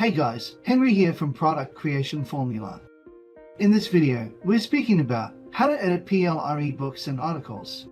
Hey guys, Henry here from ProductCreationFormula. In this video, we're speaking about how to edit PLR ebooks and articles.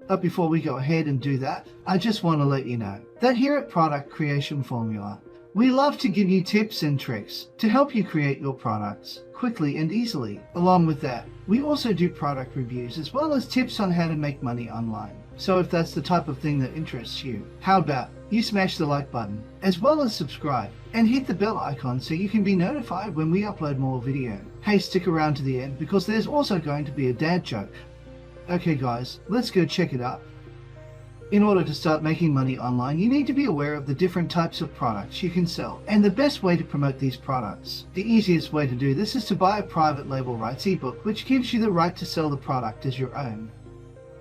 But before we go ahead and do that, I just want to let you know that here at ProductCreationFormula, we love to give you tips and tricks to help you create your products quickly and easily. Along with that, we also do product reviews as well as tips on how to make money online. So if that's the type of thing that interests you, how about you smash the like button as well as subscribe and hit the bell icon so you can be notified when we upload more video. Hey, stick around to the end because there's also going to be a dad joke. Okay guys, let's go check it out. In order to start making money online, you need to be aware of the different types of products you can sell and the best way to promote these products. The easiest way to do this is to buy a private label rights ebook, which gives you the right to sell the product as your own.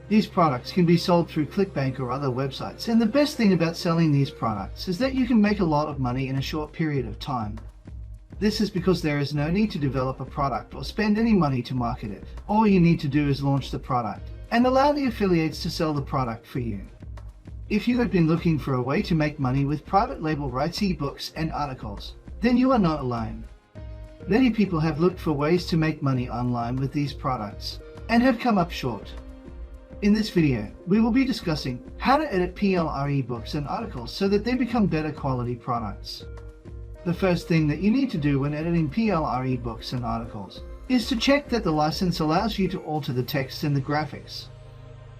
These products can be sold through ClickBank or other websites, and the best thing about selling these products is that you can make a lot of money in a short period of time. This is because there is no need to develop a product or spend any money to market it. All you need to do is launch the product and allow the affiliates to sell the product for you. If you have been looking for a way to make money with private label rights ebooks and articles, then you are not alone. Many people have looked for ways to make money online with these products and have come up short. In this video, we will be discussing how to edit PLR ebooks and articles so that they become better quality products. The first thing that you need to do when editing PLR ebooks and articles is to check that the license allows you to alter the text and the graphics.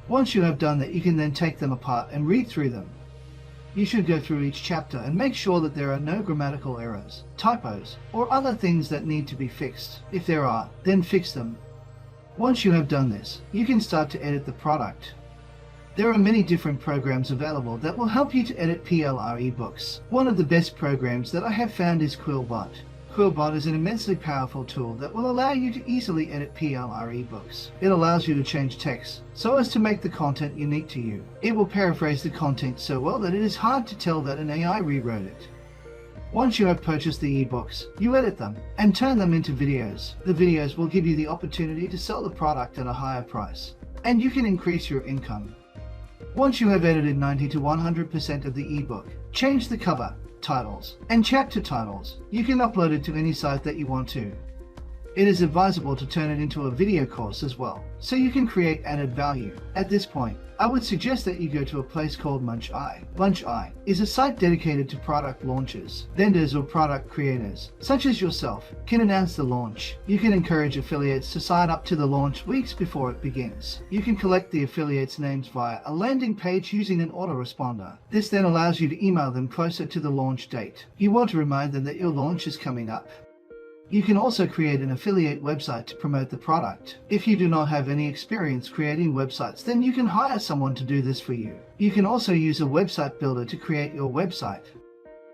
Once you have done that, you can then take them apart and read through them. You should go through each chapter and make sure that there are no grammatical errors, typos, or other things that need to be fixed. If there are, then fix them. Once you have done this, you can start to edit the product. There are many different programs available that will help you to edit PLR ebooks. One of the best programs that I have found is Quillbot. Quillbot is an immensely powerful tool that will allow you to easily edit PLR ebooks. It allows you to change text so as to make the content unique to you. It will paraphrase the content so well that it is hard to tell that an AI rewrote it. Once you have purchased the ebooks, you edit them and turn them into videos. The videos will give you the opportunity to sell the product at a higher price, and you can increase your income. Once you have edited 90 to 100% of the ebook, change the cover, titles, and chapter titles. You can upload it to any site that you want to. It is advisable to turn it into a video course as well, so you can create added value. At this point, I would suggest that you go to a place called Muncheye. Muncheye is a site dedicated to product launches. Vendors or product creators, such as yourself, can announce the launch. You can encourage affiliates to sign up to the launch weeks before it begins. You can collect the affiliates' names via a landing page using an autoresponder. This then allows you to email them closer to the launch date. You want to remind them that your launch is coming up. You can also create an affiliate website to promote the product. If you do not have any experience creating websites, then you can hire someone to do this for you. You can also use a website builder to create your website.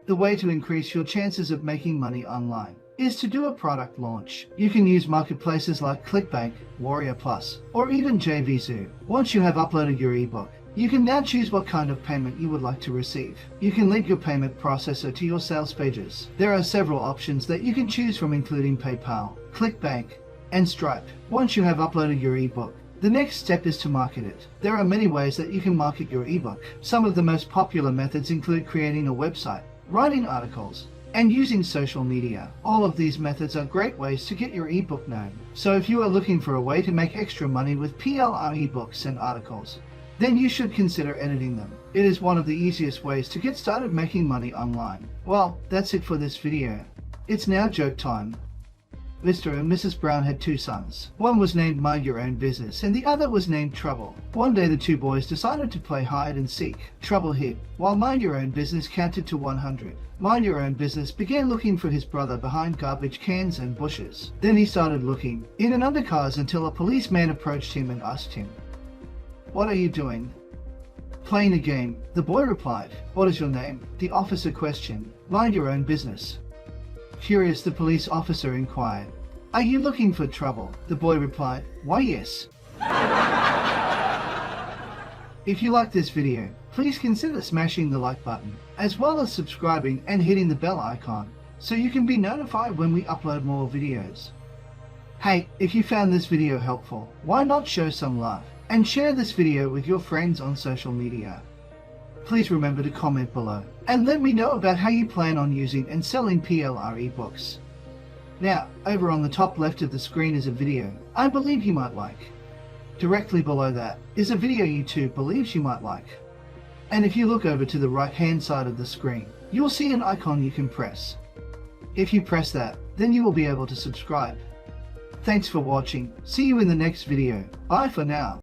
The way to increase your chances of making money online is to do a product launch. You can use marketplaces like ClickBank, Warrior Plus, or even JVZoo. Once you have uploaded your ebook, you can now choose what kind of payment you would like to receive. You can link your payment processor to your sales pages. There are several options that you can choose from, including PayPal, ClickBank, and Stripe. Once you have uploaded your ebook, the next step is to market it. There are many ways that you can market your ebook. Some of the most popular methods include creating a website, writing articles, and using social media. All of these methods are great ways to get your ebook known. So if you are looking for a way to make extra money with PLR ebooks and articles, then you should consider editing them. It is one of the easiest ways to get started making money online. Well, that's it for this video. It's now joke time. Mr. and Mrs. Brown had two sons. One was named Mind Your Own Business and the other was named Trouble. One day the two boys decided to play hide and seek. Trouble hid, while Mind Your Own Business counted to 100. Mind Your Own Business began looking for his brother behind garbage cans and bushes. Then he started looking in and under cars until a policeman approached him and asked him, "What are you doing?" "Playing a game," the boy replied. "What is your name?" The officer questioned. "Mind your own business." Curious, the police officer inquired, "Are you looking for trouble?" The boy replied, "Why, yes." If you like this video, please consider smashing the like button, as well as subscribing and hitting the bell icon, so you can be notified when we upload more videos. Hey, if you found this video helpful, why not show some love and share this video with your friends on social media. please remember to comment below and let me know about how you plan on using and selling PLR ebooks. Now, over on the top left of the screen is a video I believe you might like. Directly below that is a video YouTube believes you might like. And if you look over to the right hand side of the screen, you'll see an icon you can press. If you press that, then you will be able to subscribe. Thanks for watching. See you in the next video. Bye for now.